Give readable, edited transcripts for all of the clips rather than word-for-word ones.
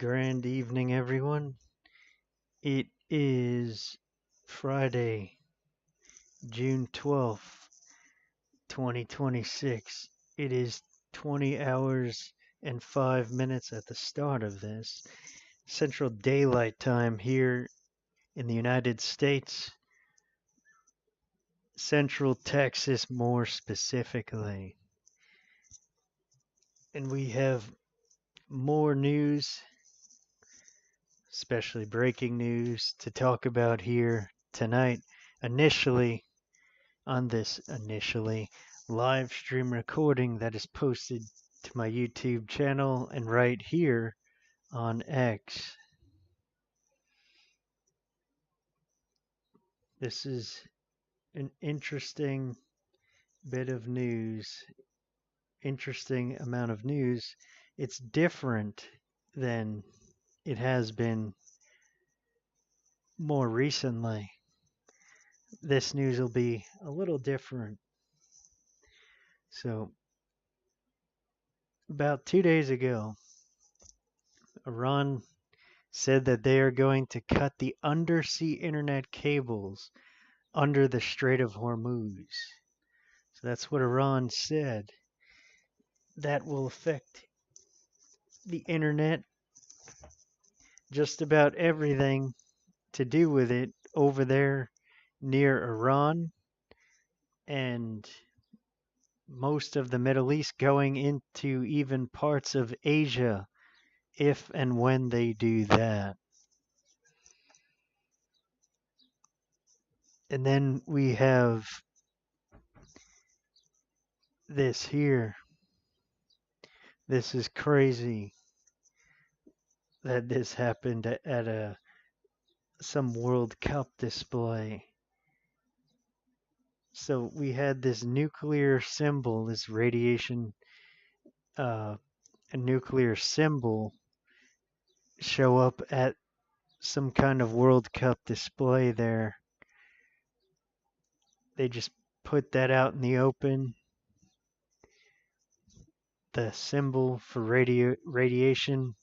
Grand evening, everyone. It is Friday, June 12th, 2026. It is 20 hours and 5 minutes at the start of this Central Daylight Time here in the United States, Central Texas more specifically. And we have more news, especially breaking news, to talk about here tonight. Initially, on this live stream recording that is posted to my YouTube channel and right here on X. This is an interesting bit of news, interesting amount of news. It's different than it has been more recently. This news will be a little different. So, about 2 days ago, Iran said that they are going to cut the undersea internet cables under the Strait of Hormuz. So that's what Iran said. That will affect the internet, just about everything to do with it over there near Iran and most of the Middle East, going into even parts of Asia if and when they do that. And then we have this here. This is crazy that this happened at some World Cup display. So we had this nuclear symbol, this radiation, a nuclear symbol show up at some kind of World Cup display there. They just put that out in the open. The symbol for radiation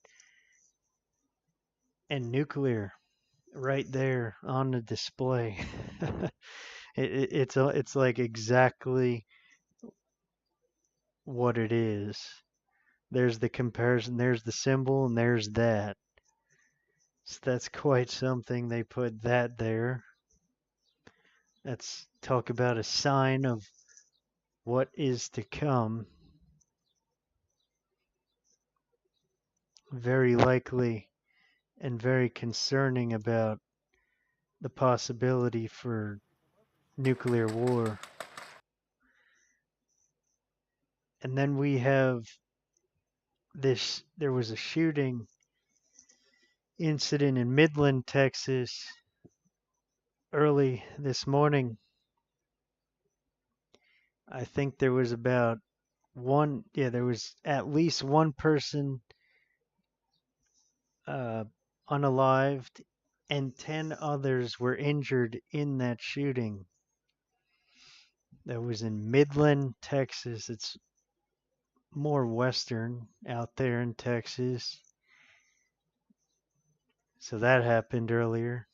and nuclear right there on the display. It's like exactly what it is. There's the comparison, there's the symbol, and there's that. So that's quite something. They put that there. Let's talk about a sign of what is to come. Very likely and very concerning about the possibility for nuclear war. And then we have this, there was a shooting incident in Midland, Texas early this morning. I think there was about there was at least one person unalived and 10 others were injured in that shooting. That was in Midland, Texas. It's more western out there in Texas. So that happened earlier.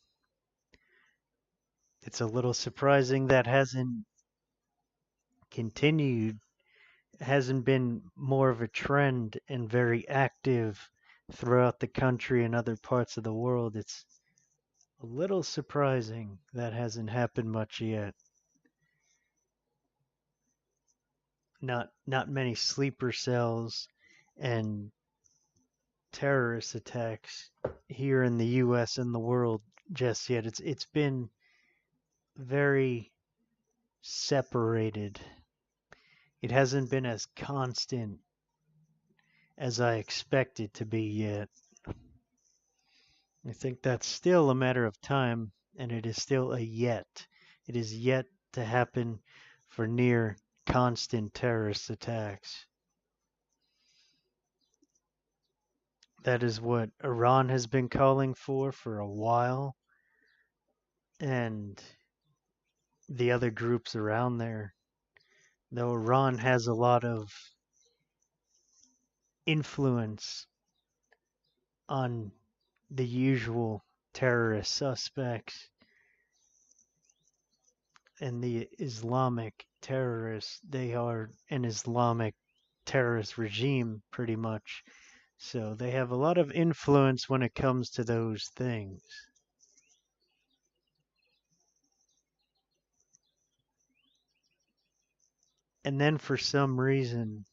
It's a little surprising that hasn't continued, hasn't been more of a trend and very active throughout the country and other parts of the world. It's a little surprising that hasn't happened much yet. Not many sleeper cells and terrorist attacks here in the US and the world just yet. It's been very separated. It hasn't been as constant as I expect it to be yet. I think that's still a matter of time, and it is still a yet. It is yet to happen for near constant terrorist attacks. That is what Iran has been calling for a while, and the other groups around there. Though Iran has a lot of influence on the usual terrorist suspects and the Islamic terrorists. They are an Islamic terrorist regime, pretty much. So they have a lot of influence when it comes to those things. And then for some reason,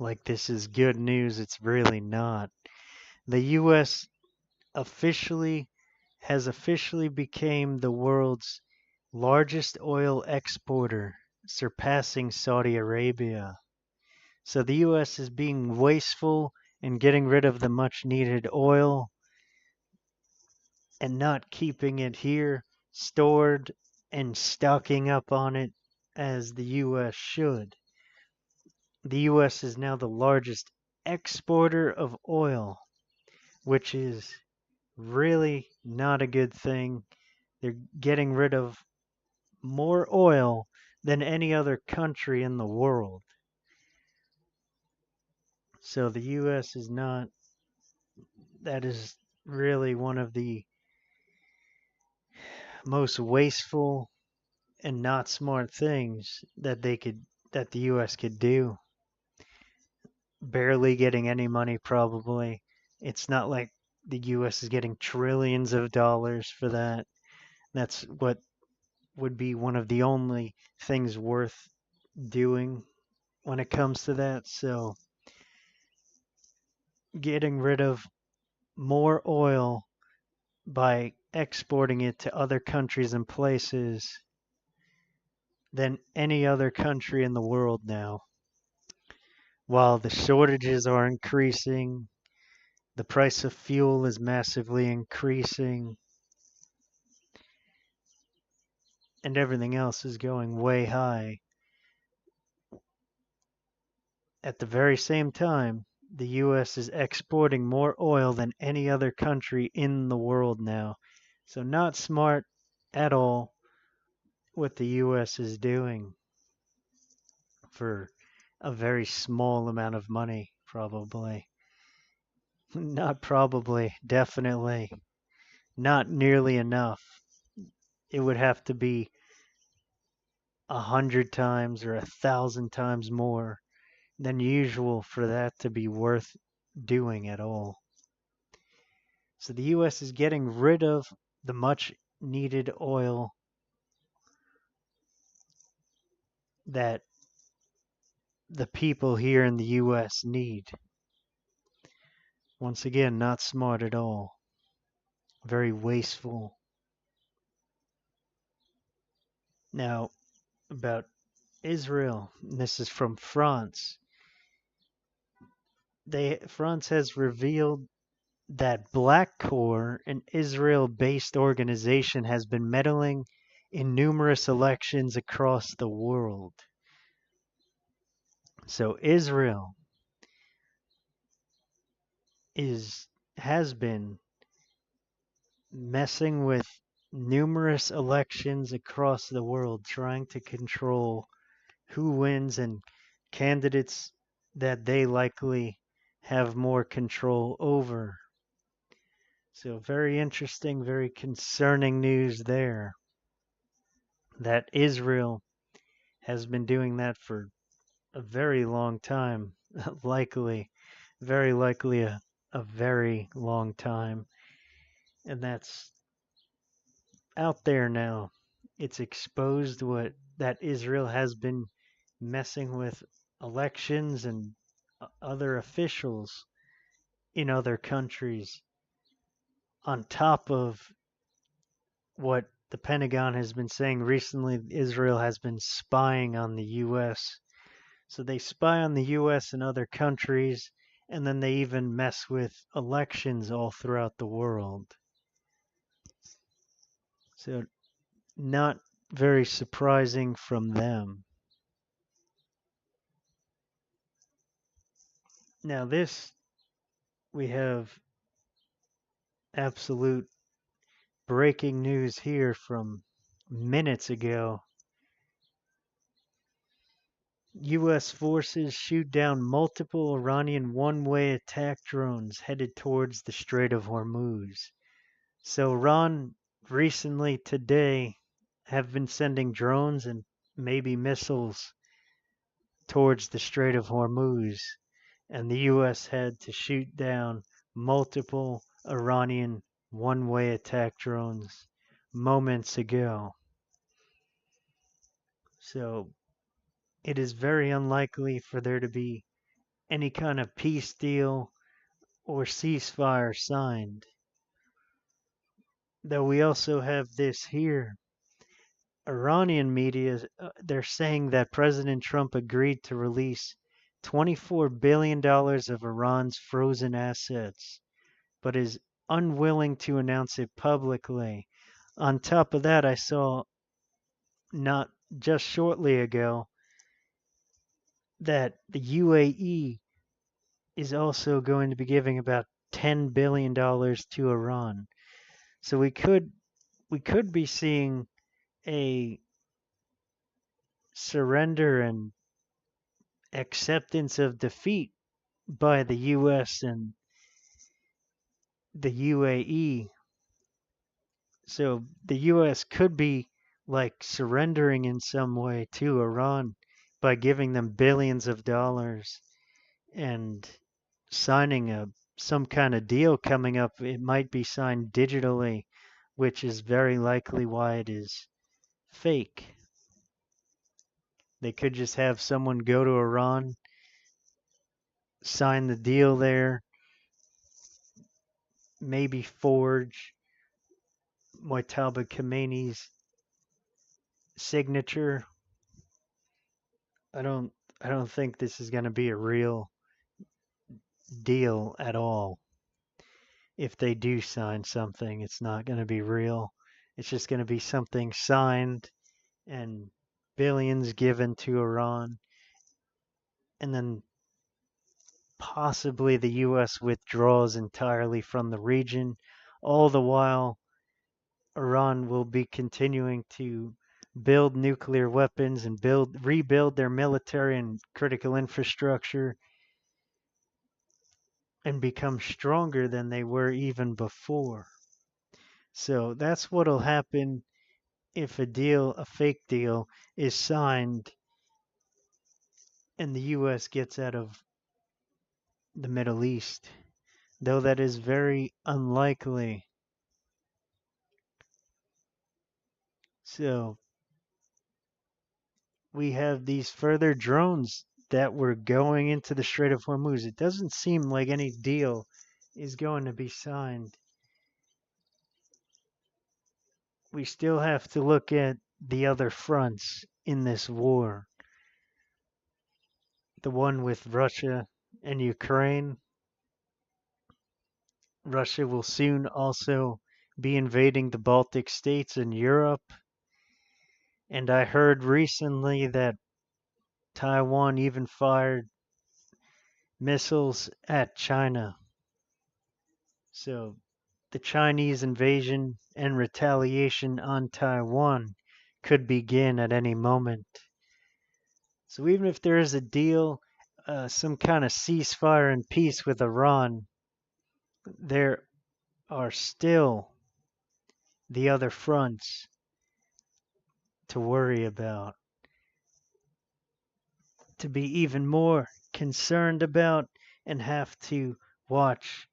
like this is good news, it's really not. The US officially officially became the world's largest oil exporter, surpassing Saudi Arabia. So the US is being wasteful and getting rid of the much needed oil and not keeping it here stored and stocking up on it as the US should. The US is now the largest exporter of oil, which is really not a good thing. They're getting rid of more oil than any other country in the world. So the US is not, that is really one of the most wasteful and not smart things that the US could do. Barely getting any money probably. It's not like the US is getting trillions of dollars for that. That's what would be one of the only things worth doing when it comes to that. So getting rid of more oil by exporting it to other countries and places than any other country in the world now. While the shortages are increasing, the price of fuel is massively increasing, and everything else is going way high. At the very same time, the US is exporting more oil than any other country in the world now. So, not smart at all what the US is doing for a very small amount of money, probably. Not probably, definitely. Not nearly enough. It would have to be 100 times or 1,000 times more than usual for that to be worth doing at all. So the US is getting rid of the much needed oil that the people here in the US need. Once again, not smart at all. Very wasteful. Now, about Israel, this is from France. France has revealed that Black Corps, an Israel-based organization, has been meddling in numerous elections across the world. So Israel has been messing with numerous elections across the world, trying to control who wins and candidates that they likely have more control over. So very interesting, very concerning news there. That Israel has been doing that for a very long time, very likely a very long time. And that's out there now. It's exposed what that Israel has been messing with elections and other officials in other countries on top of what the Pentagon has been saying recently. Israel has been spying on the US. So they spy on the US and other countries, and then they even mess with elections all throughout the world. So not very surprising from them. Now this, we have absolute breaking news here from minutes ago. U.S. forces shoot down multiple Iranian one-way attack drones headed towards the Strait of Hormuz. So Iran recently today have been sending drones and maybe missiles towards the Strait of Hormuz, and the U.S. had to shoot down multiple Iranian one-way attack drones moments ago. So it is very unlikely for there to be any kind of peace deal or ceasefire signed. Though we also have this here. Iranian media, they're saying that President Trump agreed to release $24 billion of Iran's frozen assets, but is unwilling to announce it publicly. On top of that, I saw not just shortly ago that the UAE is also going to be giving about $10 billion to Iran. So we could be seeing a surrender and acceptance of defeat by the US and the UAE. So the US could be like surrendering in some way to Iran by giving them billions of dollars and signing some kind of deal coming up. It might be signed digitally, which is very likely why it is fake. They could just have someone go to Iran, sign the deal there, maybe forge Mojtaba Khamenei's signature. I don't I don't think this is going to be a real deal at all. If they do sign something, it's not going to be real. It's just going to be something signed and billions given to Iran, and then possibly the US withdraws entirely from the region. All the while, Iran will be continuing to build nuclear weapons and rebuild their military and critical infrastructure and become stronger than they were even before. So that's what'll happen if a fake deal, is signed and the US gets out of the Middle East, though that is very unlikely. So we have these further drones that were going into the Strait of Hormuz. It doesn't seem like any deal is going to be signed. We still have to look at the other fronts in this war. The one with Russia and Ukraine. Russia will soon also be invading the Baltic states and Europe. And I heard recently that Taiwan even fired missiles at China. So the Chinese invasion and retaliation on Taiwan could begin at any moment. So even if there is a deal, some kind of ceasefire and peace with Iran, there are still the other fronts to worry about, to be even more concerned about, and have to watch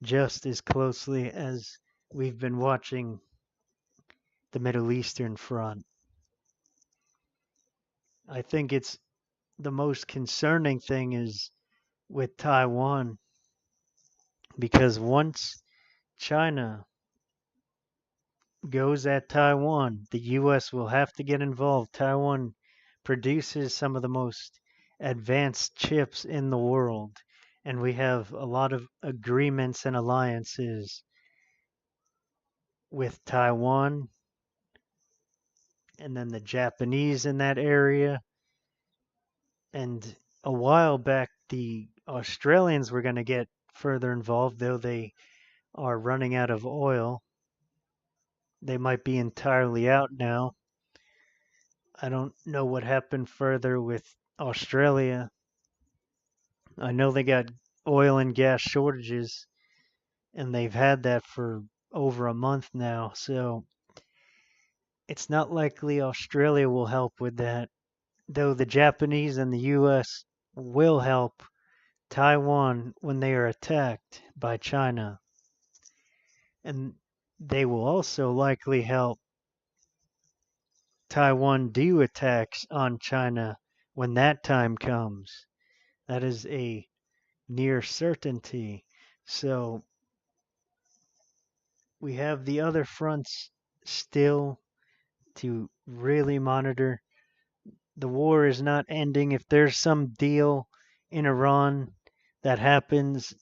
just as closely as we've been watching the Middle Eastern front. I think it's the most concerning thing is with Taiwan, because once China goes at Taiwan, the US will have to get involved. Taiwan produces some of the most advanced chips in the world, and we have a lot of agreements and alliances with Taiwan and then the Japanese in that area. And a while back, the Australians were going to get further involved, though they are running out of oil. They might be entirely out now. I don't know what happened further with Australia. I know they got oil and gas shortages, and they've had that for over a month now. So it's not likely Australia will help with that, though the Japanese and the US will help Taiwan when they are attacked by China. And they will also likely help Taiwan do attacks on China when that time comes. That is a near certainty. So we have the other fronts still to really monitor. The war is not ending. If there's some deal in Iran that happens,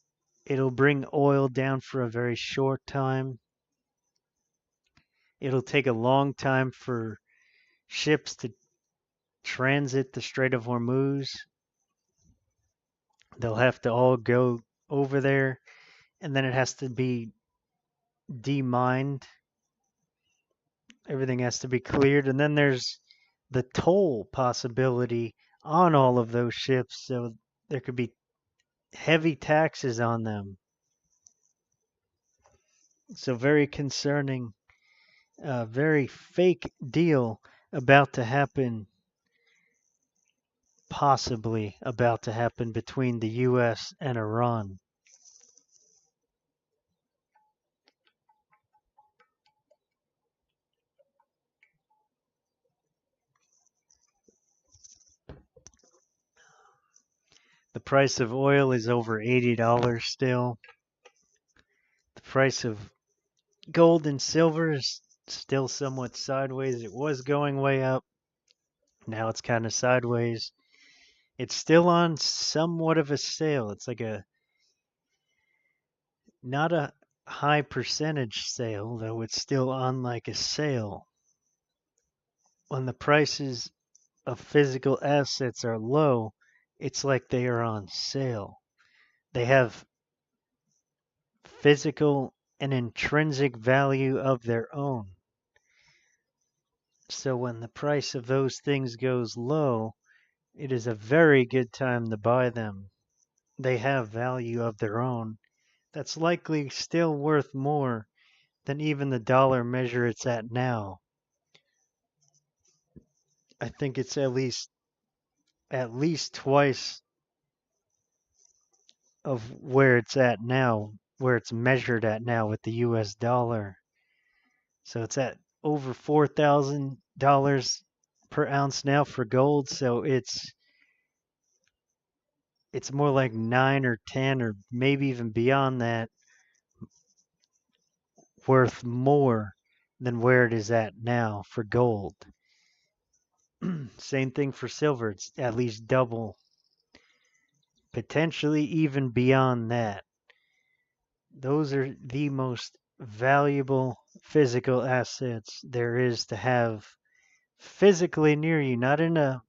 it'll bring oil down for a very short time. It'll take a long time for ships to transit the Strait of Hormuz. They'll have to all go over there, and then it has to be demined. Everything has to be cleared, and then there's the toll possibility on all of those ships, so there could be heavy taxes on them. So very concerning, very fake deal about to happen, possibly about to happen between the US and Iran. The price of oil is over $80 still. The price of gold and silver is still somewhat sideways. It was going way up. Now it's kind of sideways. It's still on somewhat of a sale. It's like a not a high percentage sale, though it's still on like a sale. When the prices of physical assets are low, it's like they are on sale. They have physical and intrinsic value of their own. So when the price of those things goes low, it is a very good time to buy them. They have value of their own. That's likely still worth more than even the dollar measure it's at now. I think it's at least twice of where it's at now, where it's measured at now with the US dollar. So it's at over $4,000 per ounce now for gold, so it's more like 9 or 10 or maybe even beyond that worth more than where it is at now for gold. Same thing for silver, it's at least double, potentially even beyond that. Those are the most valuable physical assets there is to have physically near you, not in a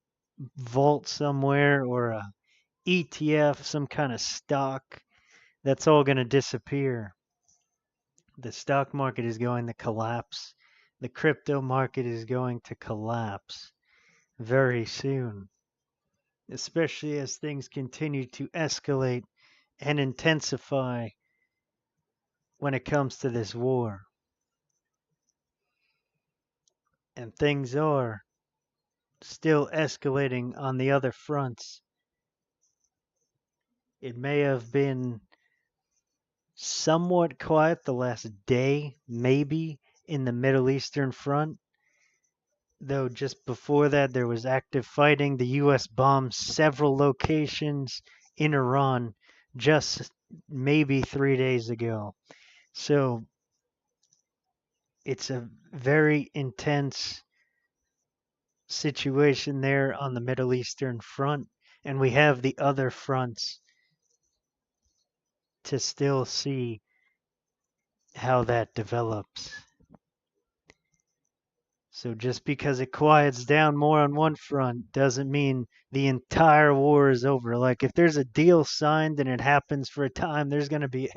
vault somewhere or a ETF, some kind of stock. That's all going to disappear. The stock market is going to collapse. The crypto market is going to collapse very soon, especially as things continue to escalate and intensify when it comes to this war. And things are still escalating on the other fronts. It may have been somewhat quiet the last day, maybe, in the Middle Eastern front. Though just before that, there was active fighting. The U.S. bombed several locations in Iran just maybe 3 days ago. So it's a very intense situation there on the Middle Eastern front. And we have the other fronts to still see how that develops. So just because it quiets down more on one front doesn't mean the entire war is over. Like if there's a deal signed and it happens for a time, there's going to be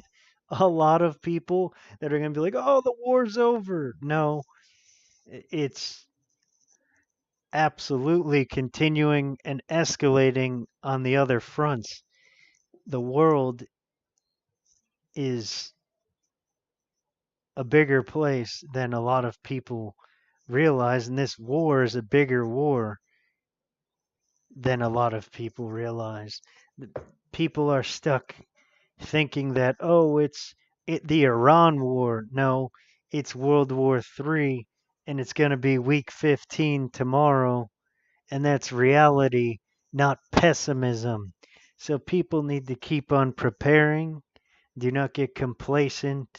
a lot of people that are going to be like, "Oh, the war's over." No, it's absolutely continuing and escalating on the other fronts. The world is a bigger place than a lot of people realize, and this war is a bigger war than a lot of people realize. People are stuck thinking that, oh, the Iran war. No, it's World War III, and it's going to be week 15 tomorrow, and that's reality, not pessimism. So people need to keep on preparing. Do not get complacent.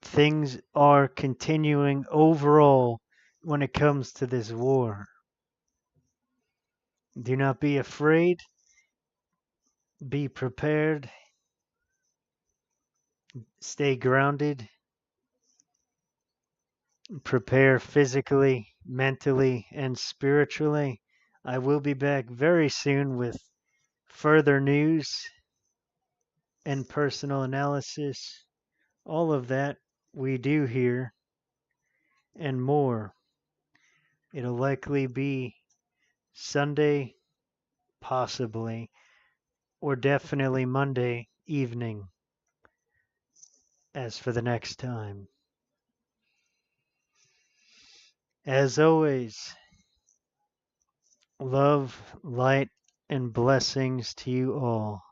Things are continuing overall when it comes to this war. Do not be afraid. Be prepared. Stay grounded. Prepare physically, mentally, and spiritually. I will be back very soon with further news and personal analysis. All of that we do here and more. It'll likely be Sunday, possibly, or definitely Monday evening as for the next time. As always, love, light, and blessings to you all.